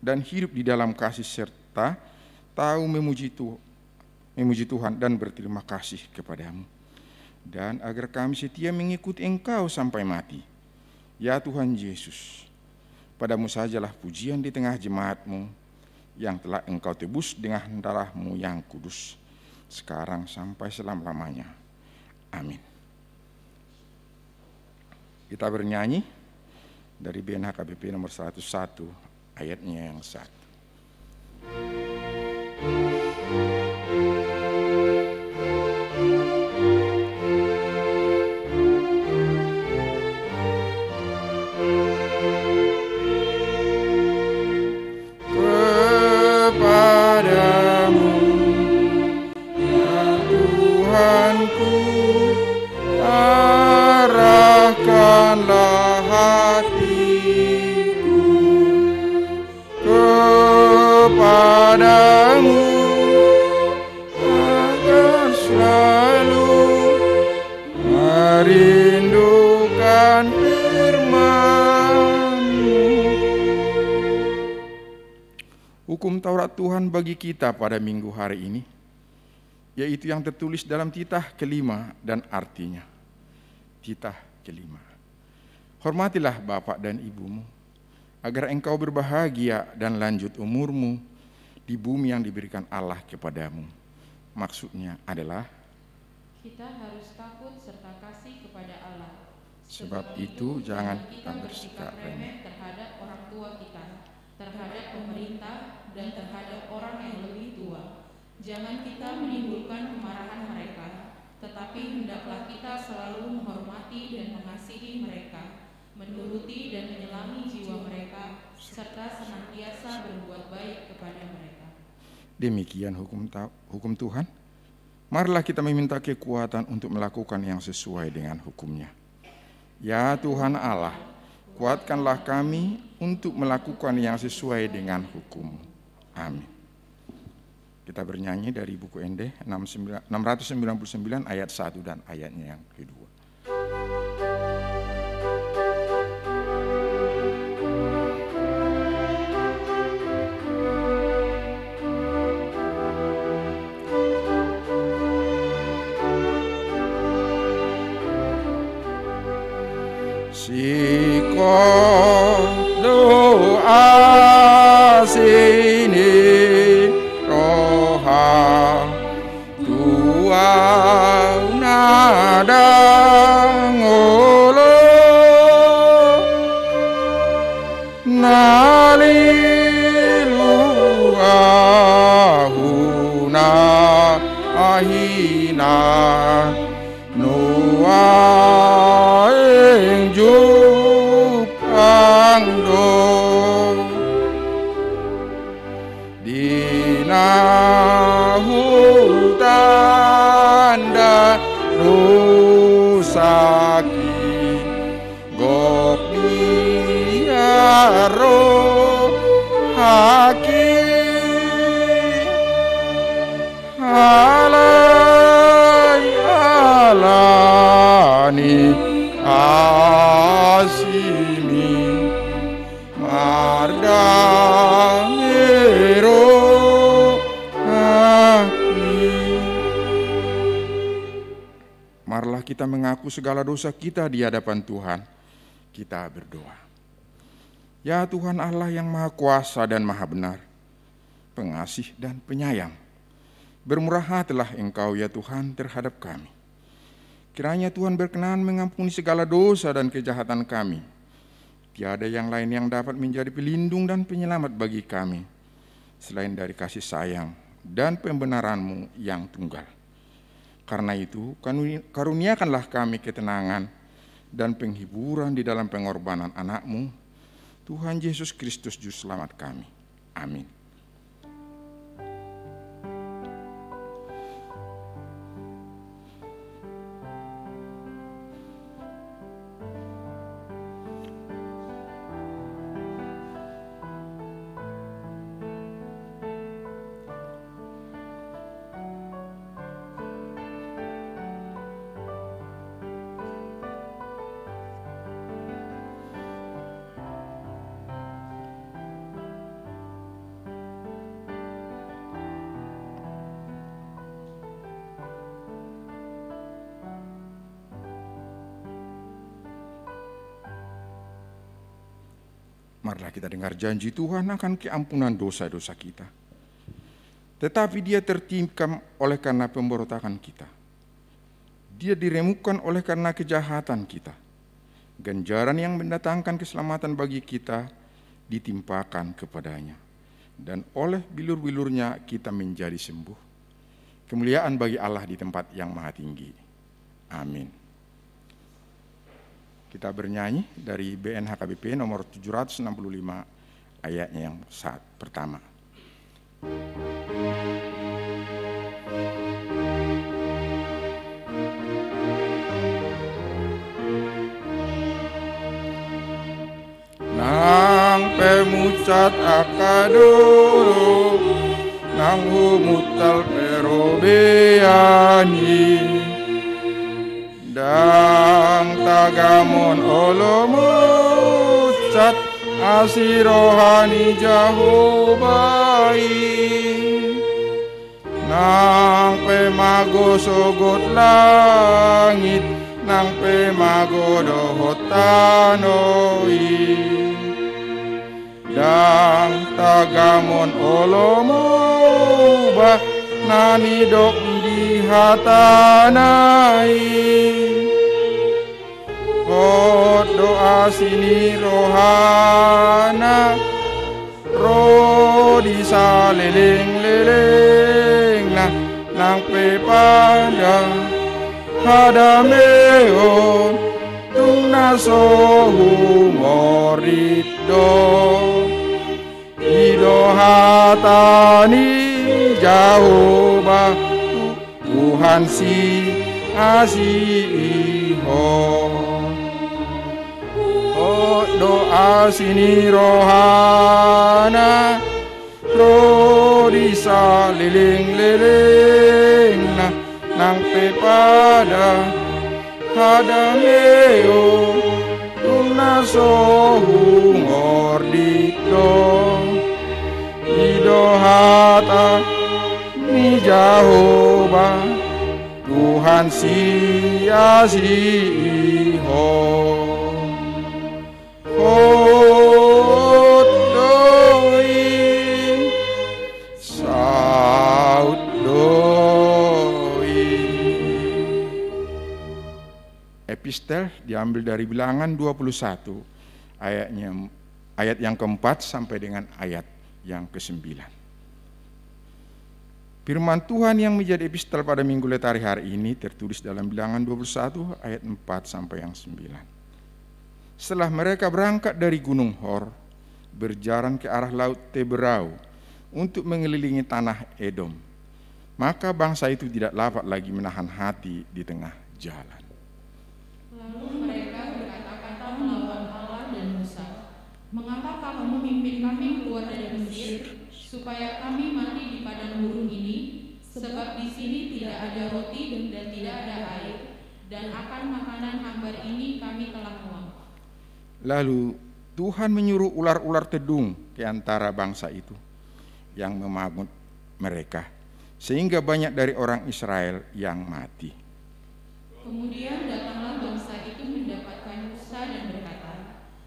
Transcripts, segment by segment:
dan hidup di dalam kasih serta tahu memuji Tuhan dan berterima kasih kepadamu. Dan agar kami setia mengikuti Engkau sampai mati. Ya Tuhan Yesus, padamu sajalah pujian di tengah jemaat-Mu yang telah Engkau tebus dengan darah-Mu yang kudus, sekarang sampai selama-lamanya. Amin. Kita bernyanyi dari BNHKBP nomor 101, ayatnya yang 1. Hukum Taurat Tuhan bagi kita pada minggu hari ini, yaitu yang tertulis dalam titah kelima dan artinya. Titah kelima. Hormatilah bapak dan ibumu, agar engkau berbahagia dan lanjut umurmu di bumi yang diberikan Allah kepadamu. Maksudnya adalah, kita harus takut serta kasih kepada Allah. Sebab itu jangan kita bersikap remeh terhadap orang tua kita, terhadap pemerintah, dan terhadap orang yang lebih tua. Jangan kita menimbulkan kemarahan mereka, tetapi hendaklah kita selalu menghormati dan mengasihi mereka, menuruti dan menyelami jiwa mereka, serta senantiasa berbuat baik kepada mereka. Demikian hukum Tuhan. Marilah kita meminta kekuatan untuk melakukan yang sesuai dengan hukumnya. Ya Tuhan Allah, kuatkanlah kami untuk melakukan yang sesuai dengan hukum-Mu. Amin. Kita bernyanyi dari buku Ende 699 ayat 1 dan ayatnya yang kedua. Doa sini roha tua nada ngolo naliluahuna ahina noa tanda rusaki gok biaro haki alani asimi mardamiro marilah kita mengaku segala dosa kita di hadapan Tuhan. Kita berdoa. Ya Tuhan Allah yang Maha Kuasa dan Maha Benar, pengasih dan penyayang, bermurah hatilah Engkau ya Tuhan terhadap kami. Kiranya Tuhan berkenan mengampuni segala dosa dan kejahatan kami. Tiada yang lain yang dapat menjadi pelindung dan penyelamat bagi kami, selain dari kasih sayang dan pembenaran-Mu yang tunggal. Karena itu, karuniakanlah kami ketenangan dan penghiburan di dalam pengorbanan anak-Mu, Tuhan Yesus Kristus Juru Selamat kami. Amin. Marilah kita dengar janji Tuhan akan keampunan dosa-dosa kita. Tetapi dia tertikam oleh karena pemberontakan kita. Dia diremukkan oleh karena kejahatan kita. Ganjaran yang mendatangkan keselamatan bagi kita ditimpakan kepadanya. Dan oleh bilur-bilurnya kita menjadi sembuh. Kemuliaan bagi Allah di tempat yang maha tinggi. Amin. Kita bernyanyi dari BNHKBP nomor 765 ayatnya yang pertama. Nang pemucat akadoro nang humutal perobeani dang tagamon olomucat asirohani jahobai nang pemago sogot langit nang pemago dohotanoi dang tagamon olomu bah nani dok di hatanai doa sini rohana ro di saleleng-leleng nah nang pepada hadameo tung nasohu morido idohatani Jehovah Tuhan si asiho doa sini rohana ro di saleleng-leleng nah nang pepada hadameo tunasohu ngordito idohata ni Jehovah Tuhan si asiho doi saut doi. Epistel diambil dari Bilangan 21 ayat yang keempat sampai dengan ayat yang ke-9. Firman Tuhan yang menjadi epistel pada Minggu Letari hari ini tertulis dalam Bilangan 21 ayat 4 sampai yang 9. Setelah mereka berangkat dari Gunung Hor, berjalan ke arah Laut Teberau untuk mengelilingi tanah Edom, maka bangsa itu tidak dapat lagi menahan hati di tengah jalan. Lalu mereka berkata-kata melawan Allah dan Musa, "Mengapa kamu memimpin kami keluar dari Mesir, supaya kami mati di padang gurun ini? Sebab di sini tidak ada roti dan tidak ada air, dan akan makanan hambar ini kami telah muak." Lalu Tuhan menyuruh ular-ular tedung ke antara bangsa itu yang memagut mereka, sehingga banyak dari orang Israel yang mati. Kemudian datanglah bangsa itu mendapatkan Musa dan berkata,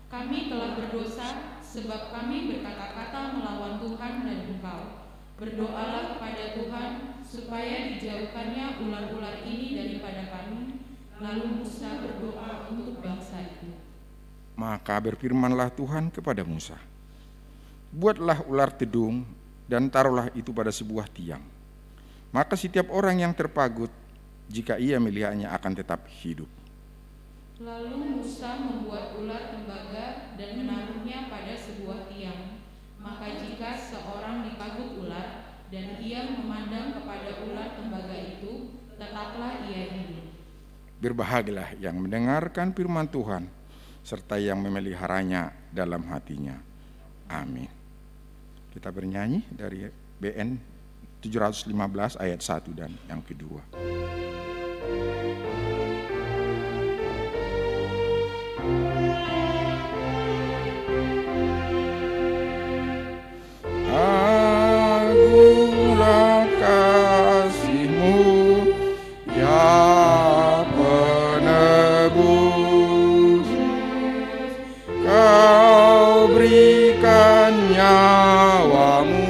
"Kami telah berdosa, sebab kami berkata-kata melawan Tuhan dan engkau. Berdoalah kepada Tuhan, supaya dijauhkannya ular-ular ini daripada kami." Lalu Musa berdoa untuk bangsa itu. Maka berfirmanlah Tuhan kepada Musa, "Buatlah ular tedung dan taruhlah itu pada sebuah tiang. Maka setiap orang yang terpagut, jika ia melihatnya akan tetap hidup." Lalu Musa membuat ular tembaga dan menaruhnya pada sebuah tiang. Maka jika seorang dipagut ular dan ia memandang kepada ular tembaga itu, tetaplah ia hidup. Berbahagialah yang mendengarkan firman Tuhan serta yang memeliharanya dalam hatinya. Amin. Kita bernyanyi dari BN 715 ayat 1 dan yang kedua. Agunglah kasih-Mu ya penebus, Kau beri nyawamu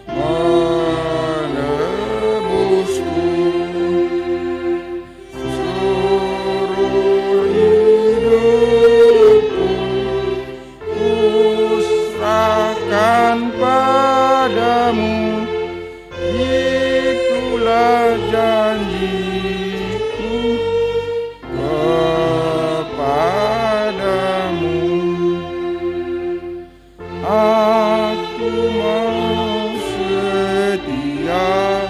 menebusku, seluruh hidupku kuserahkan padamu, itulah janjiku kepadamu. Aku mau setia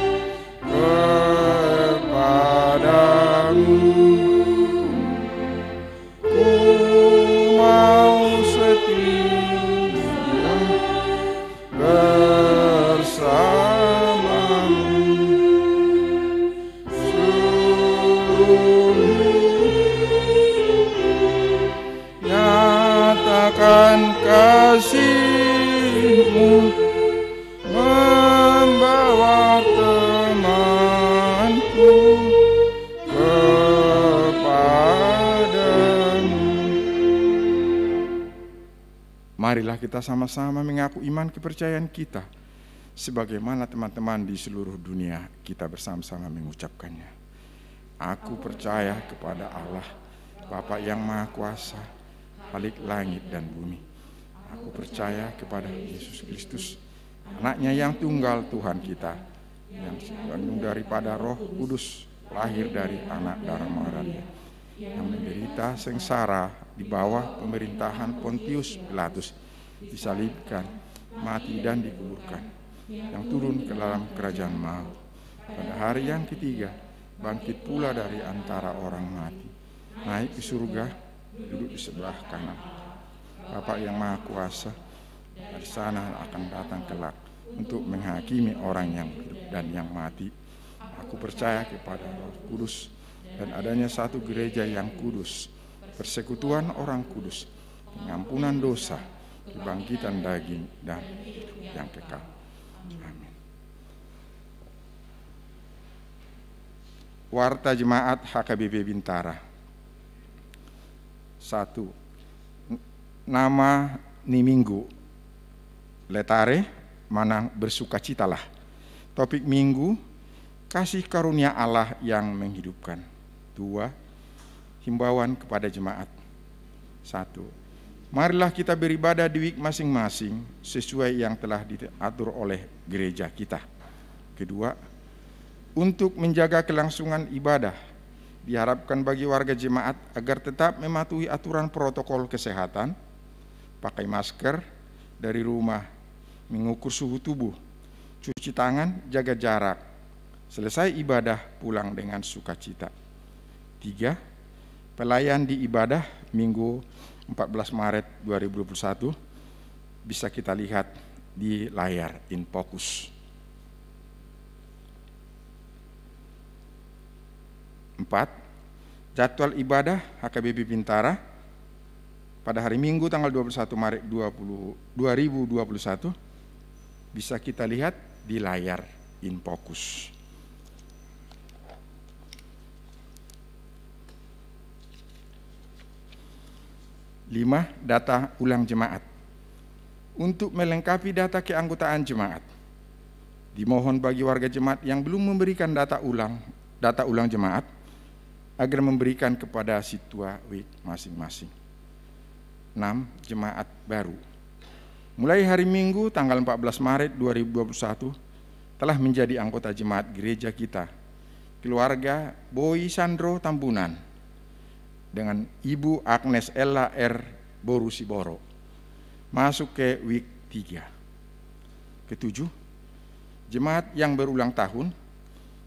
kepadamu. Ku mau setia bersamamu. Nyatakan kasih-Mu membawa temanku kepadamu. Marilah kita sama-sama mengaku iman kepercayaan kita, sebagaimana teman-teman di seluruh dunia kita bersama-sama mengucapkannya. Aku percaya kepada Allah, Bapa yang Maha Kuasa, Khalik langit dan bumi. Aku percaya kepada Yesus Kristus, Anaknya yang tunggal Tuhan kita, yang dikandung daripada Roh Kudus, lahir dari anak darah Maria, yang menderita sengsara di bawah pemerintahan Pontius Pilatus, disalibkan, mati dan dikuburkan, yang turun ke dalam kerajaan maut. Pada hari yang ketiga, bangkit pula dari antara orang mati, naik ke surga, duduk di sebelah kanan Bapa yang Maha Kuasa. Dari sana akan datang kelak untuk menghakimi orang yang hidup dan yang mati. Aku percaya kepada Roh Kudus dan adanya satu gereja yang kudus, persekutuan orang kudus, pengampunan dosa, kebangkitan daging, dan hidup yang kekal. Amin. Warta Jemaat HKBP Bintara. 1. Nama ni minggu letare manang bersukacitalah. Topik minggu, kasih karunia Allah yang menghidupkan. 2. Himbauan kepada jemaat. 1. Marilah kita beribadah di week masing-masing sesuai yang telah diatur oleh gereja kita. Kedua, untuk menjaga kelangsungan ibadah, diharapkan bagi warga jemaat agar tetap mematuhi aturan protokol kesehatan, pakai masker dari rumah, mengukur suhu tubuh, cuci tangan, jaga jarak, selesai ibadah pulang dengan sukacita. 3. Pelayan di ibadah Minggu 14 Maret 2021 bisa kita lihat di layar InFocus. 4. Jadwal ibadah HKBP Bintara pada hari Minggu tanggal 21 Maret 2021 bisa kita lihat di layar InFocus. 5. Data ulang jemaat. Untuk melengkapi data keanggotaan jemaat, dimohon bagi warga jemaat yang belum memberikan data ulang jemaat agar memberikan kepada Situa Week masing-masing. 6. Jemaat baru. Mulai hari Minggu tanggal 14 Maret 2021 telah menjadi anggota jemaat gereja kita, keluarga Boy Sandro Tambunan dengan Ibu Agnes Ella R. Borusiboro, masuk ke week 3. Ketujuh, jemaat yang berulang tahun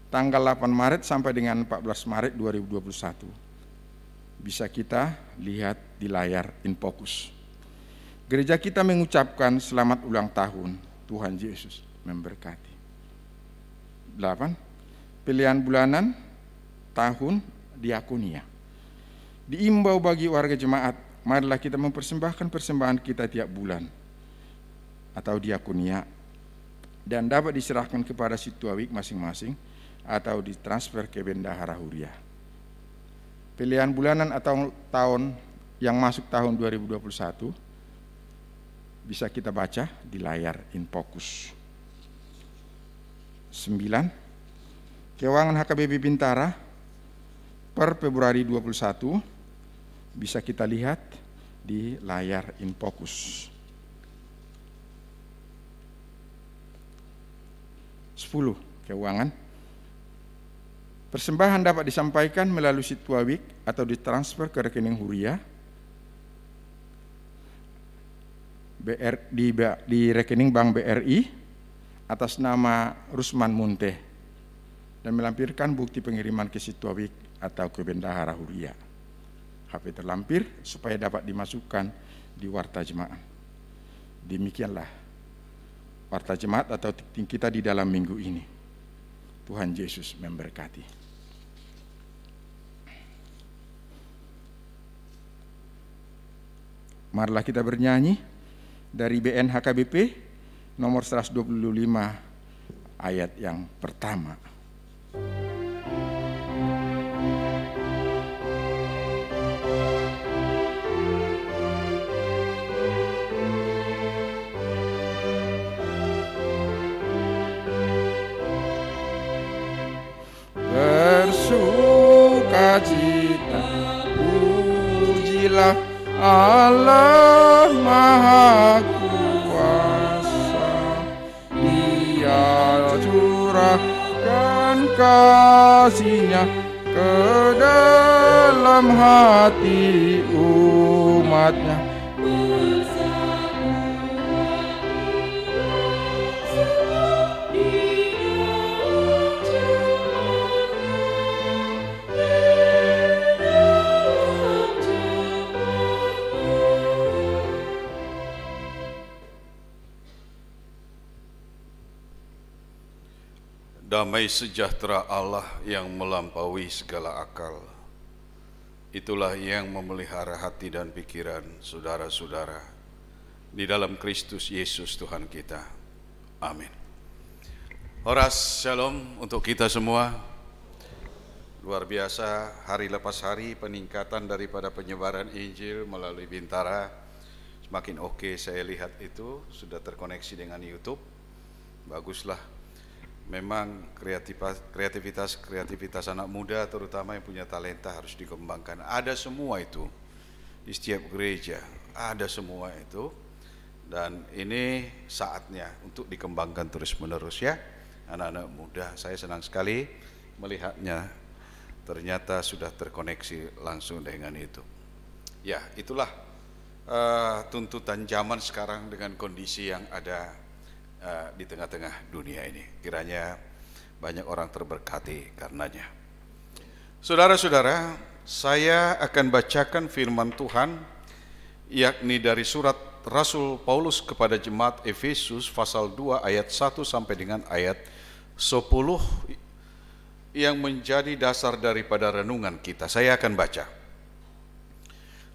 tanggal 8 Maret sampai dengan 14 Maret 2021 bisa kita lihat di layar InFocus. Gereja kita mengucapkan selamat ulang tahun, Tuhan Yesus memberkati. 8. Pilihan bulanan tahun diakonia. Diimbau bagi warga jemaat, marilah kita mempersembahkan persembahan kita tiap bulan atau diakonia dan dapat diserahkan kepada Situa Week masing-masing atau ditransfer ke Bendahara Huria. Pilihan bulanan atau tahun yang masuk tahun 2021 bisa kita baca di layar InFocus. 9. Keuangan HKBP Bintara per Februari 21 bisa kita lihat di layar InFocus. 10. Keuangan. Persembahan dapat disampaikan melalui Situawik atau ditransfer ke rekening Huria di rekening Bank BRI atas nama Rusman Munte dan melampirkan bukti pengiriman ke Situawik atau ke Bendahara Huria. HP terlampir supaya dapat dimasukkan di Warta Jemaat. Demikianlah Warta Jemaat atau titik kita di dalam minggu ini. Tuhan Yesus memberkati. Marilah kita bernyanyi dari BN HKBP nomor 125 ayat yang pertama. Bersukacita, pujilah Allah Maha Kuasa, Dia curahkan kasih-Nya ke dalam hati umat-Nya. Damai sejahtera Allah yang melampaui segala akal, itulah yang memelihara hati dan pikiran saudara-saudara di dalam Kristus Yesus Tuhan kita. Amin. Horas Shalom untuk kita semua. Luar biasa, hari lepas hari peningkatan daripada penyebaran Injil melalui Bintara. Semakin oke saya lihat itu, sudah terkoneksi dengan YouTube. Baguslah. Memang kreativitas anak muda terutama yang punya talenta harus dikembangkan. Ada semua itu di setiap gereja, ada semua itu, dan ini saatnya untuk dikembangkan terus-menerus ya anak-anak muda. Saya senang sekali melihatnya, ternyata sudah terkoneksi langsung dengan itu. Ya, itulah tuntutan zaman sekarang dengan kondisi yang ada di tengah-tengah dunia ini. Kiranya banyak orang terberkati karenanya. Saudara-saudara, saya akan bacakan firman Tuhan yakni dari surat Rasul Paulus kepada jemaat Efesus pasal 2 ayat 1 sampai dengan ayat 10 yang menjadi dasar daripada renungan kita. Saya akan baca.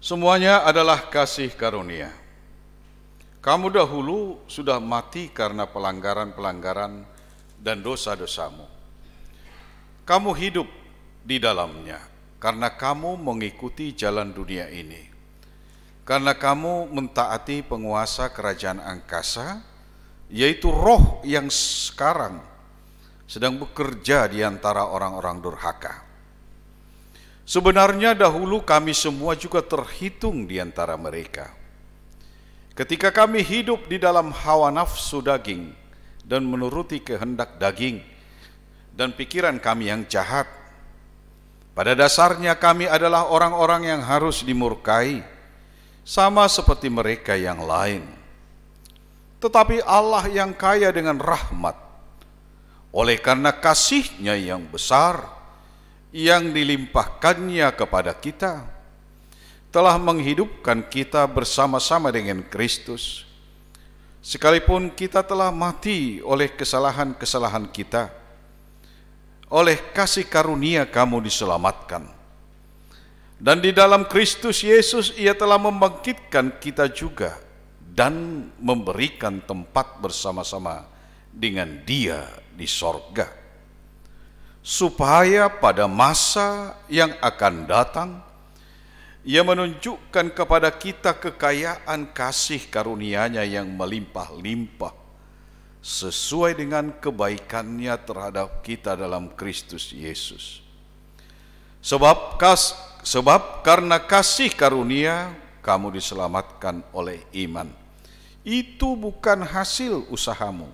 Semuanya adalah kasih karunia. Kamu dahulu sudah mati karena pelanggaran-pelanggaran dan dosa-dosamu. Kamu hidup di dalamnya karena kamu mengikuti jalan dunia ini. Karena kamu mentaati penguasa kerajaan angkasa, yaitu roh yang sekarang sedang bekerja di antara orang-orang durhaka. Sebenarnya dahulu kami semua juga terhitung di antara mereka. Ketika kami hidup di dalam hawa nafsu daging dan menuruti kehendak daging dan pikiran kami yang jahat, pada dasarnya kami adalah orang-orang yang harus dimurkai, sama seperti mereka yang lain. Tetapi Allah yang kaya dengan rahmat, oleh karena kasih-Nya yang besar, yang dilimpahkannya kepada kita, telah menghidupkan kita bersama-sama dengan Kristus. Sekalipun kita telah mati oleh kesalahan-kesalahan kita, oleh kasih karunia kamu diselamatkan. Dan di dalam Kristus Yesus Ia telah membangkitkan kita juga dan memberikan tempat bersama-sama dengan Dia di sorga, supaya pada masa yang akan datang Ia menunjukkan kepada kita kekayaan kasih karunia-Nya yang melimpah-limpah sesuai dengan kebaikan-Nya terhadap kita dalam Kristus Yesus. Sebab karena kasih karunia kamu diselamatkan oleh iman. Itu bukan hasil usahamu,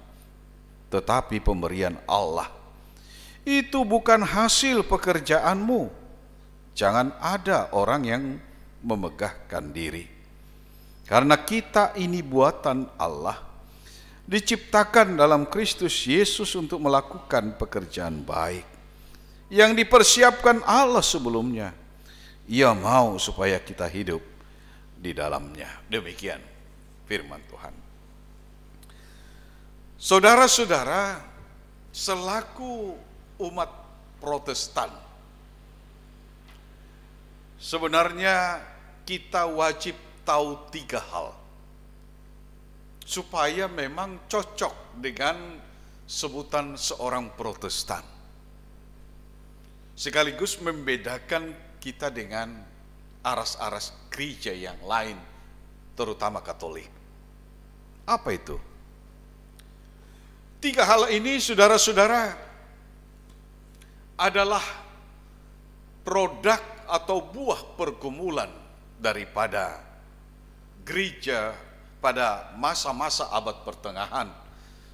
tetapi pemberian Allah. Itu bukan hasil pekerjaanmu. Jangan ada orang yang memegahkan diri. Karena kita ini buatan Allah, diciptakan dalam Kristus Yesus untuk melakukan pekerjaan baik yang dipersiapkan Allah sebelumnya. Ia mau supaya kita hidup di dalamnya. Demikian firman Tuhan. Saudara-saudara, selaku umat Protestan, sebenarnya kita wajib tahu 3 hal supaya memang cocok dengan sebutan seorang Protestan, sekaligus membedakan kita dengan aras-aras gereja yang lain, terutama Katolik. Apa itu? 3 hal ini, saudara-saudara, adalah produk atau buah pergumulan daripada gereja pada masa-masa abad pertengahan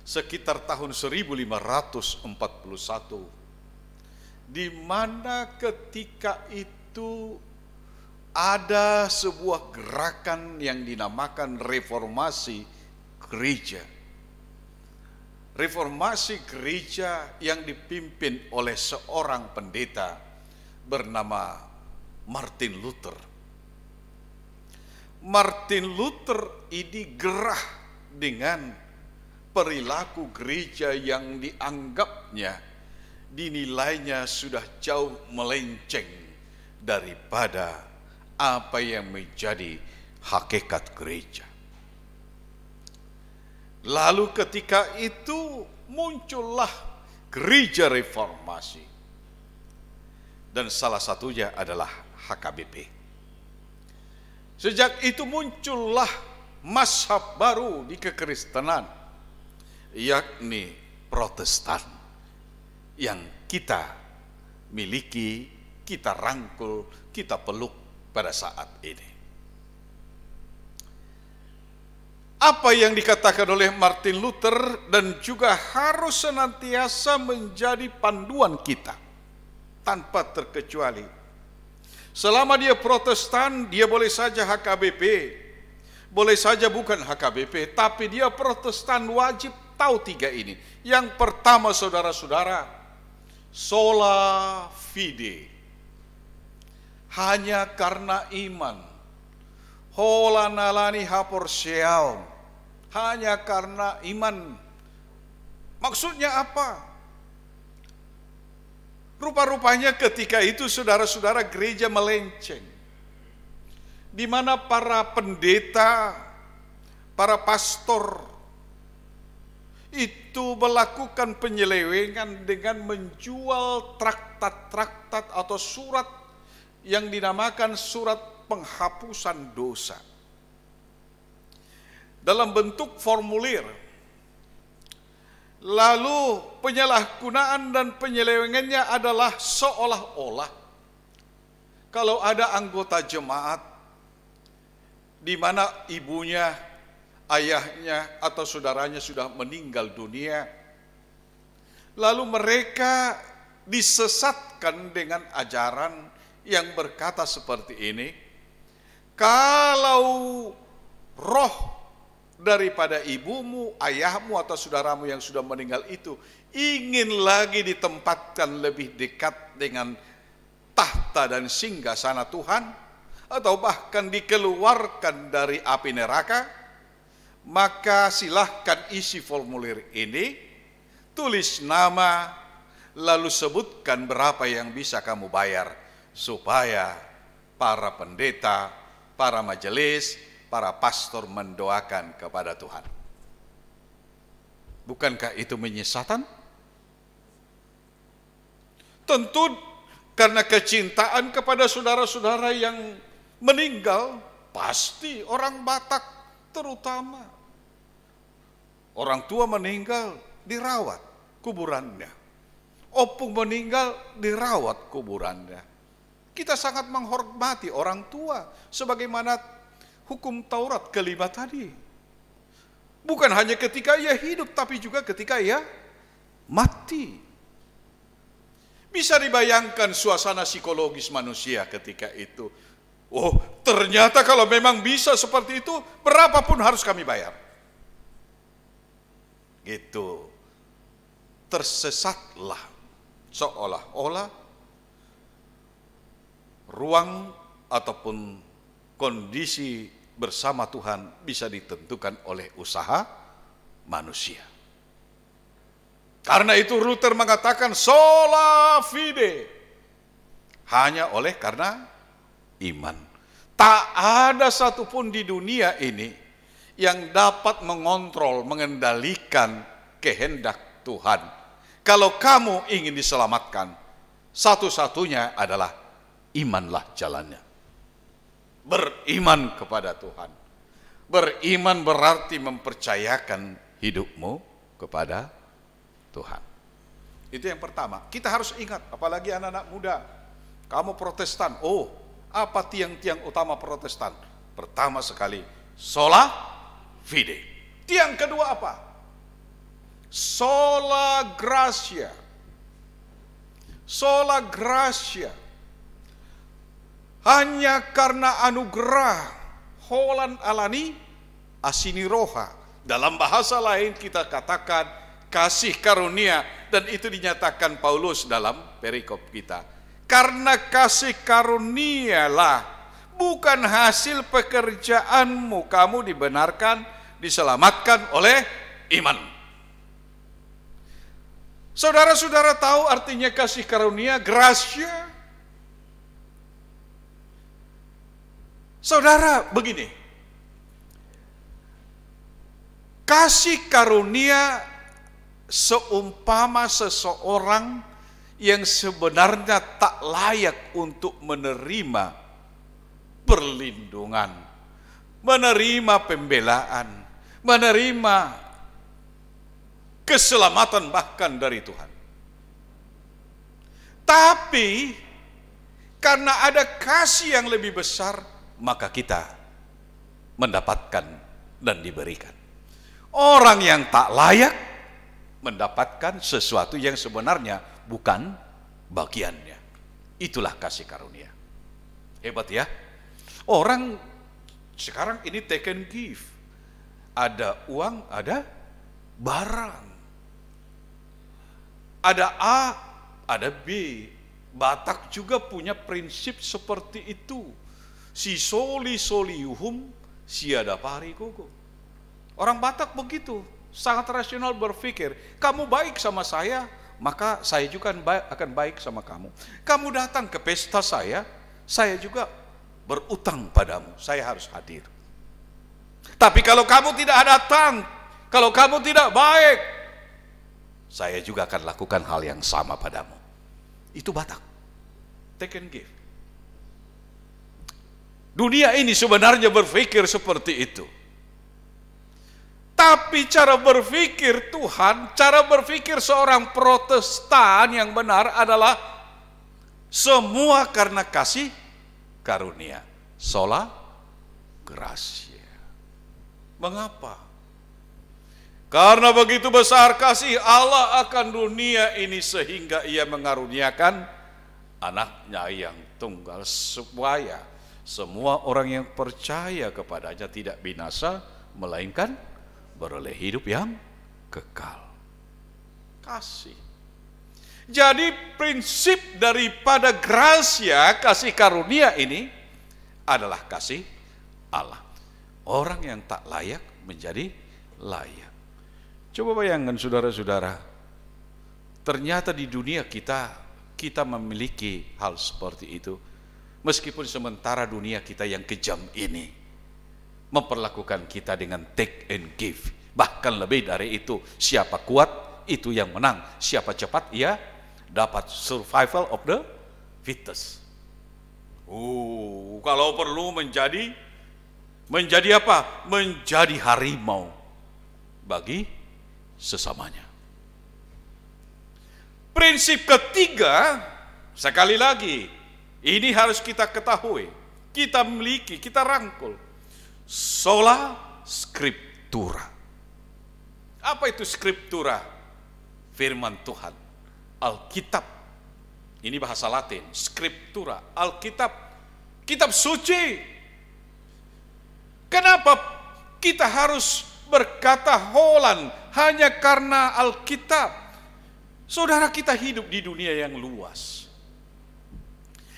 sekitar tahun 1541, di mana ketika itu ada sebuah gerakan yang dinamakan reformasi gereja. Reformasi gereja yang dipimpin oleh seorang pendeta bernama Martin Luther. Martin Luther ini gerah dengan perilaku gereja yang dianggapnya, dinilainya sudah jauh melenceng daripada apa yang menjadi hakikat gereja. Lalu ketika itu muncullah gereja reformasi, dan salah satunya adalah HKBP. Sejak itu muncullah mazhab baru di kekristenan, yakni Protestan, yang kita miliki, kita rangkul, kita peluk pada saat ini. Apa yang dikatakan oleh Martin Luther dan juga harus senantiasa menjadi panduan kita tanpa terkecuali. Selama dia Protestan, dia boleh saja HKBP, boleh saja bukan HKBP, tapi dia Protestan wajib tahu 3 ini. Yang pertama, saudara-saudara, sola fide, hanya karena iman. Hola nalani haporseal, hanya karena iman. Maksudnya apa? Rupa-rupanya ketika itu saudara-saudara gereja melenceng, di mana para pendeta, para pastor itu melakukan penyelewengan dengan menjual traktat-traktat atau surat yang dinamakan surat penghapusan dosa dalam bentuk formulir. Lalu penyalahgunaan dan penyelewengannya adalah seolah-olah kalau ada anggota jemaat di mana ibunya, ayahnya atau saudaranya sudah meninggal dunia, lalu mereka disesatkan dengan ajaran yang berkata seperti ini: kalau roh daripada ibumu, ayahmu atau saudaramu yang sudah meninggal itu ingin lagi ditempatkan lebih dekat dengan tahta dan singgasana Tuhan, atau bahkan dikeluarkan dari api neraka, maka silahkan isi formulir ini, tulis nama, lalu sebutkan berapa yang bisa kamu bayar, supaya para pendeta, para majelis, para pastor mendoakan kepada Tuhan. Bukankah itu menyesatan? Tentu karena kecintaan kepada saudara-saudara yang meninggal, pasti orang Batak terutama. Orang tua meninggal, dirawat kuburannya. Opung meninggal, dirawat kuburannya. Kita sangat menghormati orang tua, sebagaimana hukum Taurat kelima tadi. Bukan hanya ketika ia hidup, tapi juga ketika ia mati. Bisa dibayangkan suasana psikologis manusia ketika itu. Oh, ternyata kalau memang bisa seperti itu, berapapun harus kami bayar. Gitu. Tersesatlah, seolah-olah ruang ataupun kondisi bersama Tuhan bisa ditentukan oleh usaha manusia. Karena itu Luther mengatakan sola fide, hanya oleh karena iman. Tak ada satupun di dunia ini yang dapat mengontrol, mengendalikan kehendak Tuhan. Kalau kamu ingin diselamatkan, satu-satunya adalah imanlah jalannya. Beriman kepada Tuhan. Beriman berarti mempercayakan hidupmu kepada Tuhan. Itu yang pertama. Kita harus ingat, apalagi anak-anak muda. Kamu Protestan, oh, apa tiang-tiang utama Protestan? Pertama sekali, sola fide. Tiang kedua apa? Sola gratia. Sola gratia. Hanya karena anugerah, holan alani asini roha. Dalam bahasa lain kita katakan kasih karunia, dan itu dinyatakan Paulus dalam perikop kita. Karena kasih karunialah, bukan hasil pekerjaanmu, kamu dibenarkan, diselamatkan oleh iman. Saudara-saudara tahu artinya kasih karunia, gracia? Saudara, begini, kasih karunia seumpama seseorang yang sebenarnya tak layak untuk menerima perlindungan, menerima pembelaan, menerima keselamatan bahkan dari Tuhan. Tapi karena ada kasih yang lebih besar, maka kita mendapatkan dan diberikan. Orang yang tak layak mendapatkan sesuatu yang sebenarnya bukan bagiannya. Itulah kasih karunia. Hebat ya. Orang sekarang ini take and give. Ada uang, ada barang. Ada A, ada B. Batak juga punya prinsip seperti itu. Si soli soliuhum siada pari koko. Orang Batak begitu, sangat rasional berpikir, kamu baik sama saya, maka saya juga akan baik sama kamu. Kamu datang ke pesta saya juga berutang padamu, saya harus hadir. Tapi kalau kamu tidak datang, kalau kamu tidak baik, saya juga akan lakukan hal yang sama padamu. Itu Batak, take and give. Dunia ini sebenarnya berpikir seperti itu. Tapi cara berpikir Tuhan, cara berpikir seorang Protestan yang benar adalah semua karena kasih karunia. Sola gratia. Mengapa? Karena begitu besar kasih Allah akan dunia ini sehingga ia mengaruniakan anaknya yang tunggal supaya semua orang yang percaya kepadanya tidak binasa, melainkan beroleh hidup yang kekal. Kasih. Jadi prinsip daripada gracia, kasih karunia ini adalah kasih Allah. Orang yang tak layak menjadi layak. Coba bayangkan saudara-saudara, ternyata di dunia kita memiliki hal seperti itu. Meskipun sementara dunia kita yang kejam ini memperlakukan kita dengan take and give. Bahkan lebih dari itu, siapa kuat itu yang menang. Siapa cepat ia dapat, survival of the fittest. Kalau perlu menjadi apa? Menjadi harimau bagi sesamanya. Prinsip ketiga, sekali lagi, ini harus kita ketahui, kita miliki, kita rangkul. Sola scriptura. Apa itu scriptura? Firman Tuhan, Alkitab. Ini bahasa Latin, scriptura, Alkitab, kitab suci. Kenapa kita harus berkata Holland hanya karena Alkitab? Saudara, kita hidup di dunia yang luas.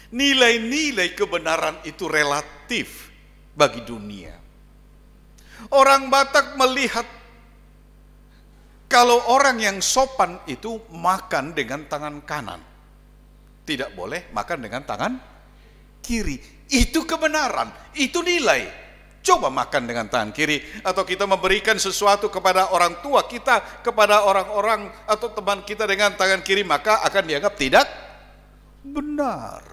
Nilai-nilai kebenaran itu relatif bagi dunia. Orang Batak melihat kalau orang yang sopan itu makan dengan tangan kanan. Tidak boleh makan dengan tangan kiri. Itu kebenaran, itu nilai. Coba makan dengan tangan kiri, atau kita memberikan sesuatu kepada orang tua kita, kepada orang-orang atau teman kita dengan tangan kiri, maka akan dianggap tidak benar.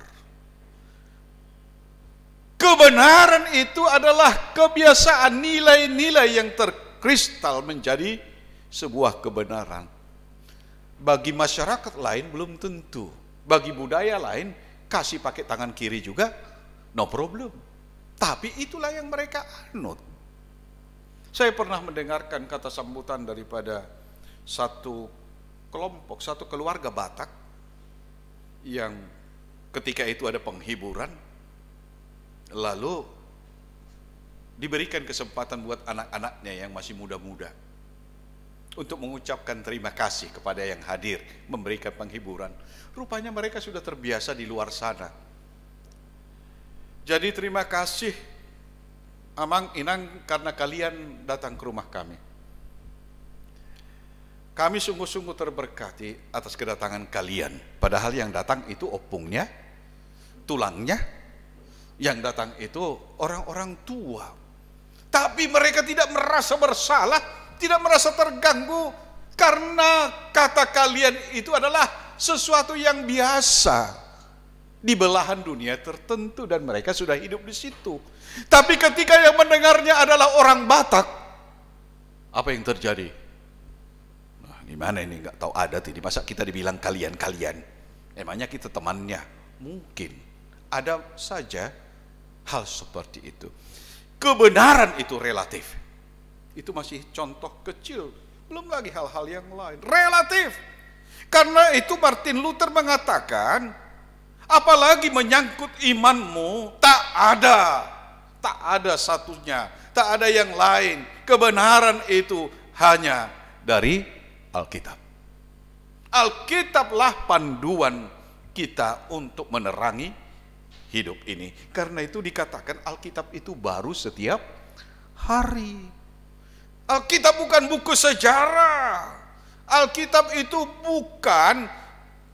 Kebenaran itu adalah kebiasaan, nilai-nilai yang terkristal menjadi sebuah kebenaran. Bagi masyarakat lain belum tentu, bagi budaya lain kasih pakai tangan kiri juga no problem. Tapi itulah yang mereka anut. Saya pernah mendengarkan kata sambutan daripada satu kelompok, satu keluarga Batak yang ketika itu ada penghiburan, lalu diberikan kesempatan buat anak-anaknya yang masih muda-muda untuk mengucapkan terima kasih kepada yang hadir memberikan penghiburan. Rupanya mereka sudah terbiasa di luar sana. Jadi terima kasih Amang Inang karena kalian datang ke rumah kami. Kami sungguh-sungguh terberkati atas kedatangan kalian. Padahal yang datang itu opungnya, tulangnya. Yang datang itu orang-orang tua. Tapi mereka tidak merasa bersalah, tidak merasa terganggu, karena kata kalian itu adalah sesuatu yang biasa di belahan dunia tertentu, dan mereka sudah hidup di situ. Tapi ketika yang mendengarnya adalah orang Batak, apa yang terjadi? Nah, gimana ini, nggak tahu adat ini, masa kita dibilang kalian-kalian? Emangnya kita temannya? Mungkin ada saja hal seperti itu. Kebenaran itu relatif. Itu masih contoh kecil, belum lagi hal-hal yang lain. Relatif. Karena itu Martin Luther mengatakan, apalagi menyangkut imanmu, tak ada satunya, tak ada yang lain. Kebenaran itu hanya dari Alkitab. Alkitablah panduan kita untuk menerangi hidup ini. Karena itu dikatakan Alkitab itu baru setiap hari. Alkitab bukan buku sejarah. Alkitab itu bukan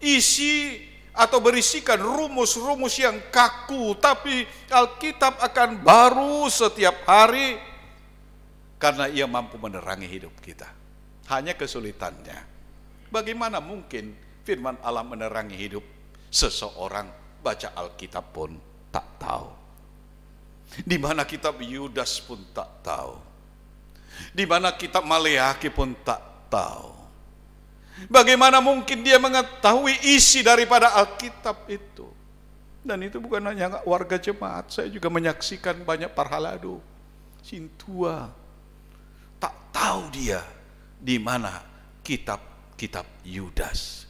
isi atau berisikan rumus-rumus yang kaku, tapi Alkitab akan baru setiap hari karena ia mampu menerangi hidup kita. Hanya kesulitannya, bagaimana mungkin firman Allah menerangi hidup seseorang baca Alkitab pun tak tahu. Di mana kitab Yudas pun tak tahu. Di mana kitab Maleakhi pun tak tahu. Bagaimana mungkin dia mengetahui isi daripada Alkitab itu? Dan itu bukan hanya warga jemaat, saya juga menyaksikan banyak parhaladu, sintua. Tak tahu dia di mana kitab Yudas.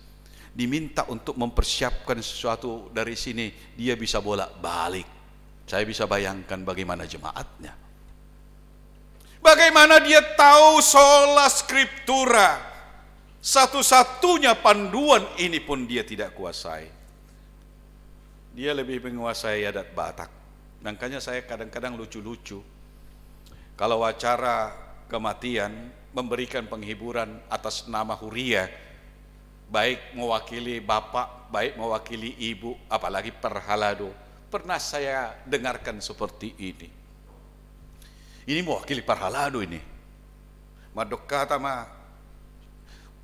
Diminta untuk mempersiapkan sesuatu dari sini, dia bisa bolak-balik. Saya bisa bayangkan bagaimana jemaatnya. Bagaimana dia tahu sola scriptura? Satu-satunya panduan ini pun dia tidak kuasai. Dia lebih menguasai adat Batak. Makanya saya kadang-kadang lucu-lucu. Kalau acara kematian memberikan penghiburan atas nama huria, baik mewakili bapak, baik mewakili ibu, apalagi perhalado. Pernah saya dengarkan seperti ini. Ini mewakili parhalado ini. Madok kata mah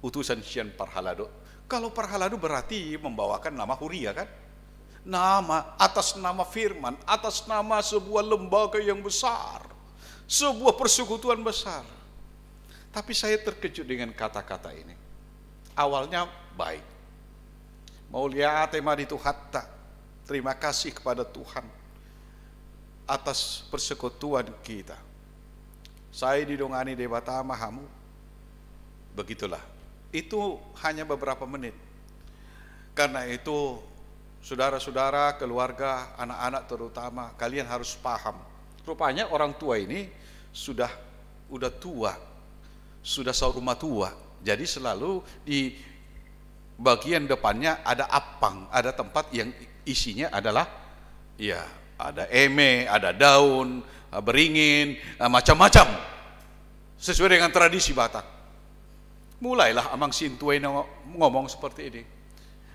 utusan sian parhalado. Kalau parhalado berarti membawakan nama huria kan? atas nama firman, atas nama sebuah lembaga yang besar, sebuah persekutuan besar. Tapi saya terkejut dengan kata-kata ini. Awalnya baik. Mau lihat tema itu hatta. Terima kasih kepada Tuhan atas persekutuan kita. Saya didongani debata mahamu. Begitulah. Itu hanya beberapa menit. Karena itu saudara-saudara, keluarga, anak-anak terutama, kalian harus paham. Rupanya orang tua ini udah tua, sudah seumur tua. Jadi selalu di bagian depannya ada apang, ada tempat yang isinya adalah ya ada eme, ada daun, beringin, macam-macam. Sesuai dengan tradisi Batak. Mulailah amang sintuai ngomong seperti ini.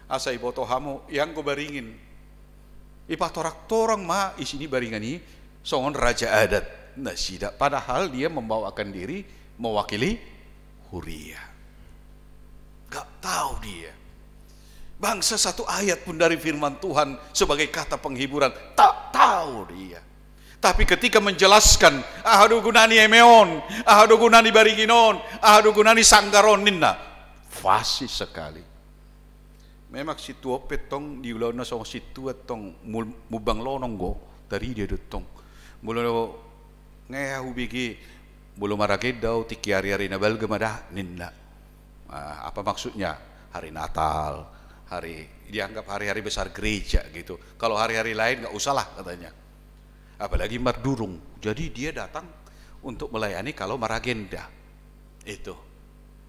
Asai boto hamu yang go beringin. Ipa torak-torang ma isini beringani songon raja adat. Nah, tidak. Padahal dia membawakan diri mewakili Huria. Gak tahu dia. Bangsa satu ayat pun dari firman Tuhan sebagai kata penghiburan tak tahu dia. Tapi ketika menjelaskan ahadu gunani emeon, ahadu gunani bariginon, ahadu gunani sanggaron ninna, fasih sekali. Memang si tua petong di ulana song si tua tong mubang lonong go dari dia detong. Mulu ngehu bigi bulu maragedau tiki hari-hari nabal gemada ninna. Apa maksudnya? Hari Natal, dianggap hari-hari besar gereja gitu. Kalau hari-hari lain nggak usah lah katanya. Apalagi mardurung. Jadi dia datang untuk melayani kalau maragenda. Itu.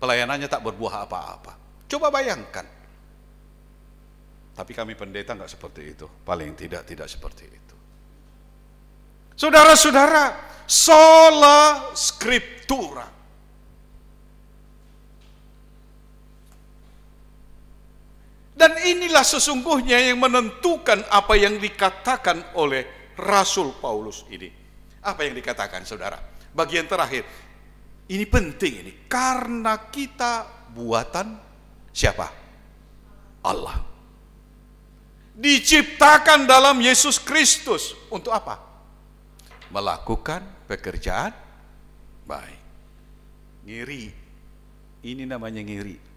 Pelayanannya tak berbuah apa-apa. Coba bayangkan. Tapi kami pendeta nggak seperti itu. Paling tidak seperti itu. Saudara-saudara, sola scriptura. Dan inilah sesungguhnya yang menentukan apa yang dikatakan oleh Rasul Paulus ini. Apa yang dikatakan saudara? Bagian terakhir. Ini penting ini. Karena kita buatan siapa? Allah. Diciptakan dalam Yesus Kristus. Untuk apa? Melakukan pekerjaan baik. Ngiri. Ini namanya ngiri.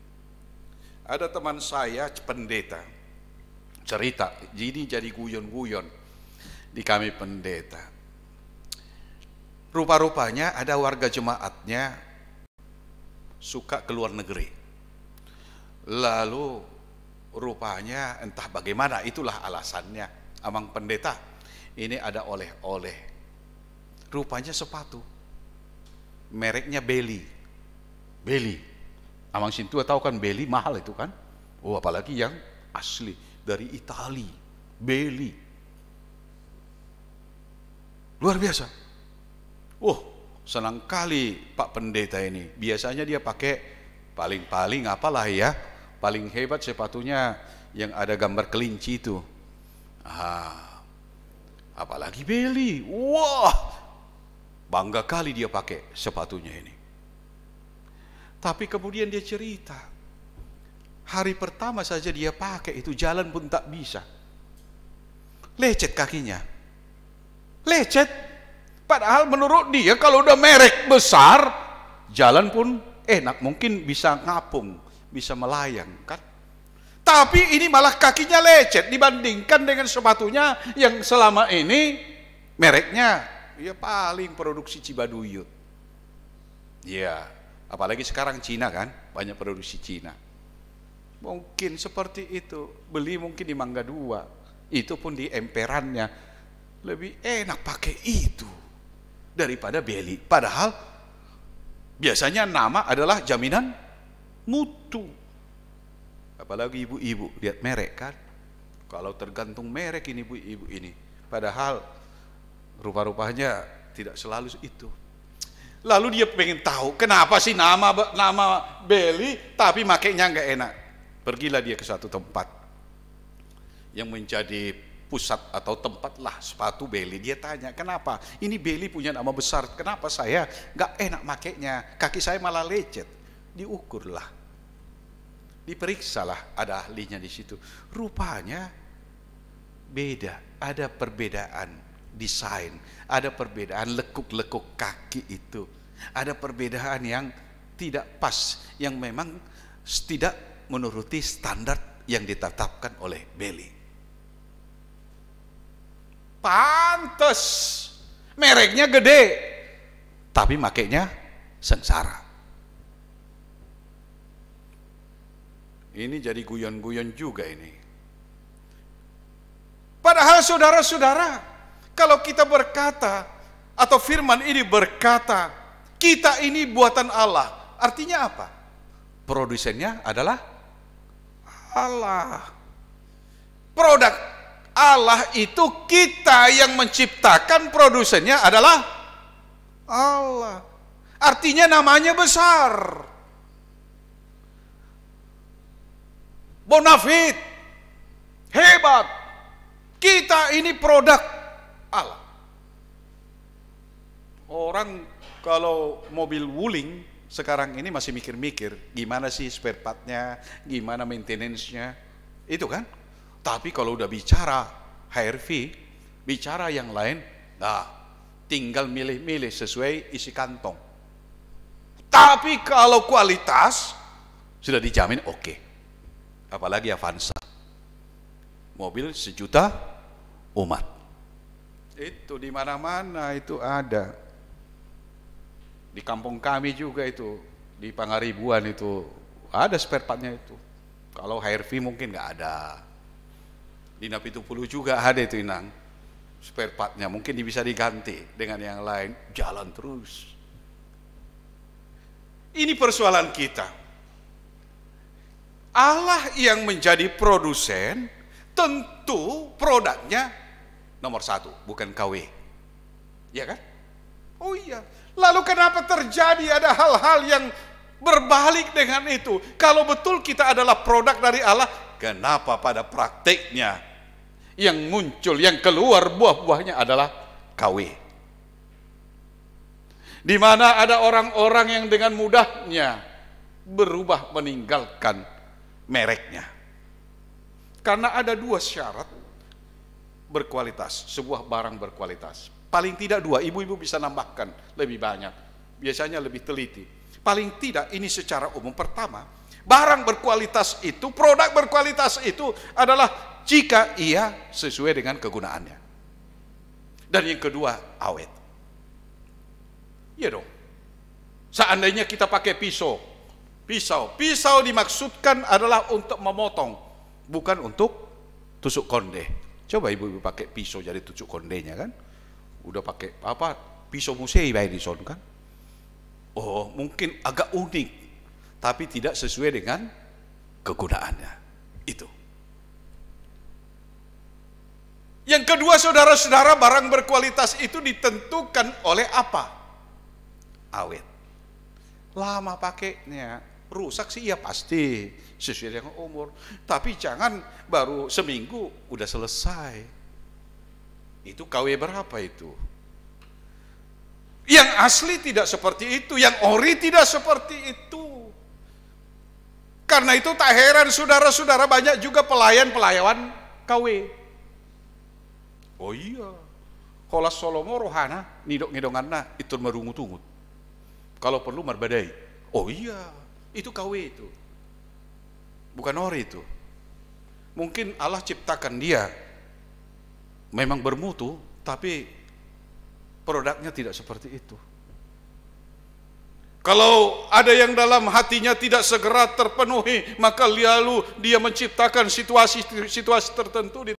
Ada teman saya pendeta cerita, jadi guyon-guyon di kami pendeta. Rupa-rupanya ada warga jemaatnya suka ke luar negeri. Lalu rupanya entah bagaimana, itulah alasannya. Amang pendeta, ini ada oleh-oleh. Rupanya sepatu. Mereknya Beli. Amang Sintua tahu kan Beli mahal itu kan? Oh, apalagi yang asli dari Itali, Beli. Luar biasa. Oh, senang kali Pak Pendeta ini. Biasanya dia pakai paling-paling apalah ya, paling hebat sepatunya yang ada gambar kelinci itu. Apalagi Beli. Wah, bangga kali dia pakai sepatunya ini. Tapi kemudian dia cerita, hari pertama saja dia pakai itu jalan pun tak bisa. Lecet kakinya. Lecet. Padahal menurut dia kalau udah merek besar, jalan pun enak, mungkin bisa ngapung, bisa melayang kan. Tapi ini malah kakinya lecet dibandingkan dengan sepatunya yang selama ini mereknya ya paling produksi Cibaduyut. Ya, apalagi sekarang Cina kan, banyak produksi Cina. Mungkin seperti itu, beli mungkin di Mangga 2, itu pun di emperannya. Lebih enak pakai itu daripada Beli. Padahal biasanya nama adalah jaminan mutu. Apalagi ibu-ibu, lihat merek kan. Kalau tergantung merek ini ibu-ibu ini. Padahal rupa-rupanya tidak selalu itu. Lalu dia pengen tahu kenapa sih nama Beli tapi makainya nggak enak. Pergilah dia ke satu tempat yang menjadi pusat atau tempat lah sepatu Beli. Dia tanya, kenapa? Ini Beli punya nama besar, kenapa saya nggak enak makainya? Kaki saya malah lecet. Diukurlah, diperiksalah, ada ahlinya di situ. Rupanya beda, ada perbedaan desain, ada perbedaan lekuk-lekuk kaki itu, ada perbedaan yang tidak pas, yang memang tidak menuruti standar yang ditetapkan oleh Beli. Pantes mereknya gede, tapi makainya sengsara. Ini jadi guyon-guyon juga ini. Padahal saudara-saudara, kalau kita berkata, atau firman ini berkata, kita ini buatan Allah, artinya apa? Produsennya adalah Allah. Produk Allah itu kita yang menciptakan, produsennya adalah Allah. Artinya namanya besar. Bonafit, hebat. Kita ini produk Allah. Orang kalau mobil Wuling sekarang ini masih mikir-mikir gimana sih spare partnya, gimana maintenance-nya, itu kan. Tapi kalau udah bicara HRV, bicara yang lain, nah tinggal milih-milih sesuai isi kantong. Tapi kalau kualitas sudah dijamin oke. Apalagi Avanza, mobil 1 juta umat, itu di mana-mana itu ada. Di kampung kami juga itu, di Pangaribuan itu ada spare partnya itu. Kalau HRV mungkin nggak ada. Di Napitupulu juga ada itu Inang, spare partnya mungkin bisa diganti dengan yang lain, jalan terus. Ini persoalan kita. Allah yang menjadi produsen, tentu produknya nomor 1, bukan KW. Ya kan? Oh iya. Lalu kenapa terjadi ada hal-hal yang berbalik dengan itu? Kalau betul kita adalah produk dari Allah, kenapa pada prakteknya yang muncul, yang keluar buah-buahnya adalah KW? Di mana ada orang-orang yang dengan mudahnya berubah meninggalkan mereknya. Karena ada 2 syarat berkualitas, sebuah barang berkualitas. Paling tidak 2, ibu-ibu bisa nambahkan lebih banyak, biasanya lebih teliti. Paling tidak ini secara umum. Pertama, barang berkualitas itu, produk berkualitas itu adalah jika ia sesuai dengan kegunaannya. Dan yang kedua, awet. Iya dong. Seandainya kita pakai pisau dimaksudkan adalah untuk memotong, bukan untuk tusuk konde. Coba ibu-ibu pakai pisau jadi tusuk kondenya kan? Udah pakai apa? Pisau musei baik di son kan? Oh, mungkin agak unik, tapi tidak sesuai dengan kegunaannya. Itu. Yang kedua, saudara-saudara, barang berkualitas itu ditentukan oleh apa? Awet. Lama pakainya, rusak sih ya pasti sesuai dengan umur, tapi jangan baru seminggu udah selesai. Itu KW berapa itu? Yang asli tidak seperti itu, yang ori tidak seperti itu. Karena itu tak heran saudara-saudara banyak juga pelayan-pelayan KW. Oh iya, Holas Solomo rohana nidok-ngidonganna itu merungut-ungut. Kalau perlu marbadai. Oh iya, itu KW itu. Bukan ori itu. Mungkin Allah ciptakan dia memang bermutu, tapi produknya tidak seperti itu. Kalau ada yang dalam hatinya tidak segera terpenuhi, maka lalu dia menciptakan situasi-situasi tertentu di